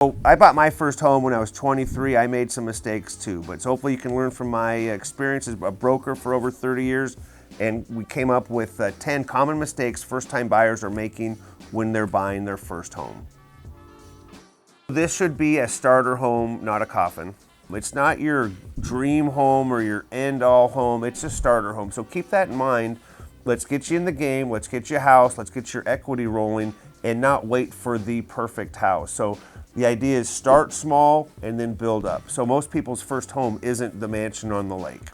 So I bought my first home when I was 23. I made some mistakes too, but hopefully you can learn from my experience as a broker for over 30 years. And we came up with 10 common mistakes first-time buyers are making when they're buying their first home. This should be a starter home, not a coffin. It's not your dream home or your end-all home. It's a starter home. So keep that in mind. Let's get you in the game. Let's get you a house. Let's get your equity rolling and not wait for the perfect house. So the idea is start small and then build up. So most people's first home isn't the mansion on the lake.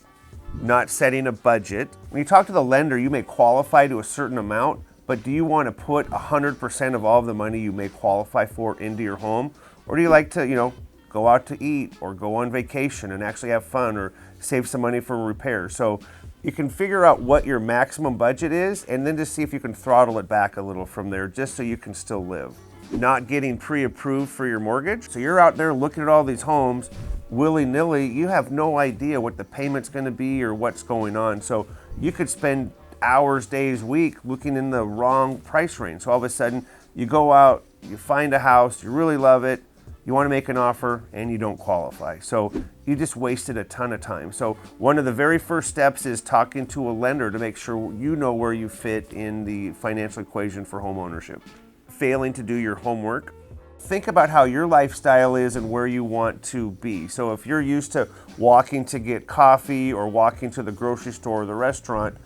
Not setting a budget. When you talk to the lender, you may qualify to a certain amount, but do you want to put 100% of all of the money you may qualify for into your home? Or do you like to, go out to eat or go on vacation and actually have fun or save some money for repairs? So you can figure out what your maximum budget is and then just see if you can throttle it back a little from there just so you can still live. Not getting pre-approved for your mortgage. So you're out there looking at all these homes willy-nilly. You have no idea what the payment's going to be or what's going on. So you could spend hours, days, week looking in the wrong price range. So all of a sudden you go out, you find a house, you really love it, you want to make an offer and you don't qualify. So you just wasted a ton of time. So one of the very first steps is talking to a lender to make sure you know where you fit in the financial equation for home ownership. Failing to do your homework. Think about how your lifestyle is and where you want to be. So if you're used to walking to get coffee or walking to the grocery store or the restaurant,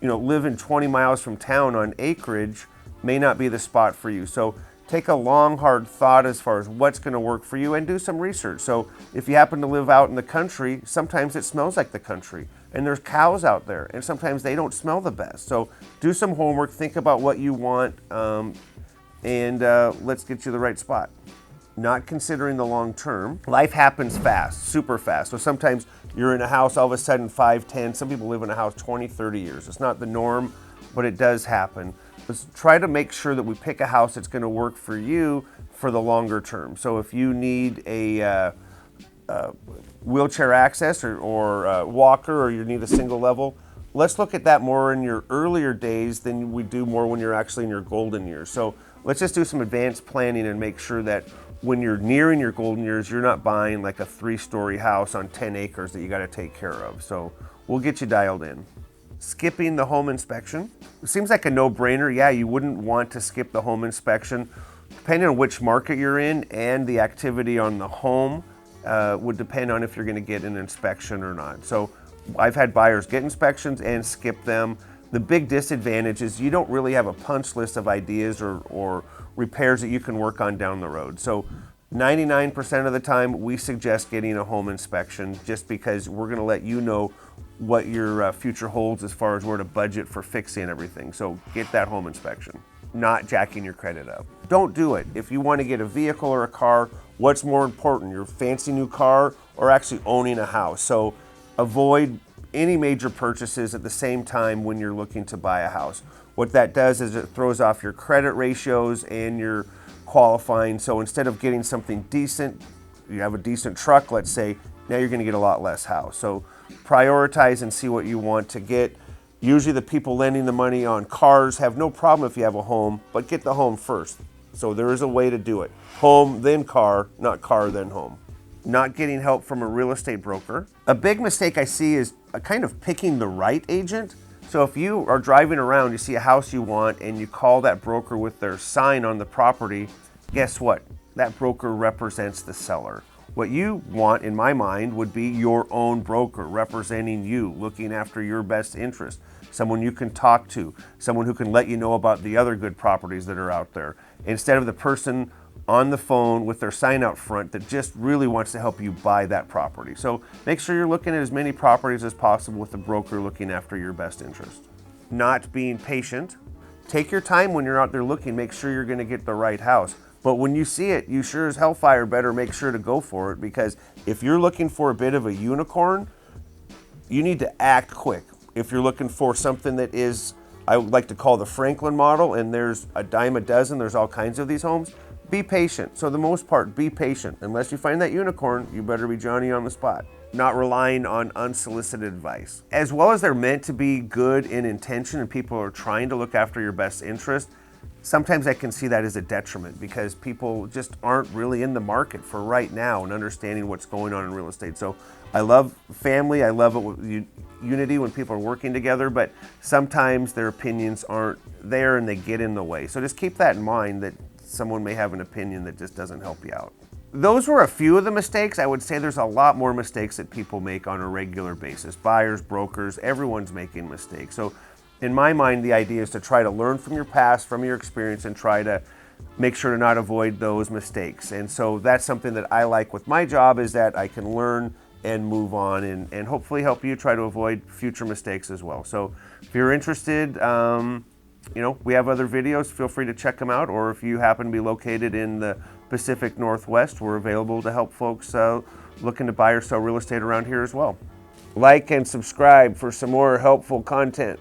living 20 miles from town on acreage may not be the spot for you. So take a long, hard thought as far as what's going to work for you and do some research. So if you happen to live out in the country, sometimes it smells like the country and there's cows out there and sometimes they don't smell the best. So do some homework, think about what you want, and let's get you the right spot. Not considering the long term. Life happens fast, super fast. So sometimes you're in a house all of a sudden 5, 10, some people live in a house 20, 30 years. It's not the norm, but it does happen. Let's try to make sure that we pick a house that's gonna work for you for the longer term. So if you need a wheelchair access or a walker, or you need a single level, let's look at that more in your earlier days than we do more when you're actually in your golden years. So let's just do some advanced planning and make sure that when you're nearing your golden years, you're not buying like a 3-story house on 10 acres that you got to take care of. So we'll get you dialed in. Skipping the home inspection. It seems like a no-brainer. Yeah, you wouldn't want to skip the home inspection. Depending on which market you're in and the activity on the home would depend on if you're going to get an inspection or not. So I've had buyers get inspections and skip them. The big disadvantage is you don't really have a punch list of ideas or repairs that you can work on down the road. So 99% of the time we suggest getting a home inspection just because we're going to let you know what your future holds as far as where to budget for fixing everything. So get that home inspection. Not jacking your credit up. Don't do it. If you want to get a vehicle or a car, what's more important, your fancy new car or actually owning a house? So avoid any major purchases at the same time when you're looking to buy a house. What that does is it throws off your credit ratios and your qualifying. So instead of getting something decent, you have a decent truck, let's say, now you're going to get a lot less house. So prioritize and see what you want to get. Usually the people lending the money on cars have no problem if you have a home, but get the home first. So there is a way to do it. Home, then car, not car, then home. Not getting help from a real estate broker. A big mistake I see is kind of picking the right agent. So if you are driving around, you see a house you want and you call that broker with their sign on the property, guess what? That broker represents the seller. What you want, in my mind, would be your own broker representing you, looking after your best interest. Someone you can talk to, someone who can let you know about the other good properties that are out there, instead of the person on the phone with their sign out front that just really wants to help you buy that property. So make sure you're looking at as many properties as possible with the broker looking after your best interest. Not being patient. Take your time when you're out there looking, make sure you're gonna get the right house. But when you see it, you sure as hellfire better make sure to go for it, because if you're looking for a bit of a unicorn, you need to act quick. If you're looking for something that is, I would like to call the Franklin model, and there's a dime a dozen, there's all kinds of these homes, be patient. So the most part, be patient. Unless you find that unicorn, you better be Johnny on the spot. Not relying on unsolicited advice. As well as they're meant to be good in intention and people are trying to look after your best interest, sometimes I can see that as a detriment because people just aren't really in the market for right now and understanding what's going on in real estate. So I love family, I love it with unity when people are working together, but sometimes their opinions aren't there and they get in the way. So just keep that in mind, that someone may have an opinion that just doesn't help you out. Those were a few of the mistakes. I would say there's a lot more mistakes that people make on a regular basis. Buyers, brokers, everyone's making mistakes. So in my mind, the idea is to try to learn from your past, from your experience, and try to make sure to not avoid those mistakes. And so that's something that I like with my job, is that I can learn and move on and hopefully help you try to avoid future mistakes as well. So if you're interested, we have other videos. Feel free to check them out. Or if you happen to be located in the Pacific Northwest, we're available to help folks looking to buy or sell real estate around here as well. Like and subscribe for some more helpful content.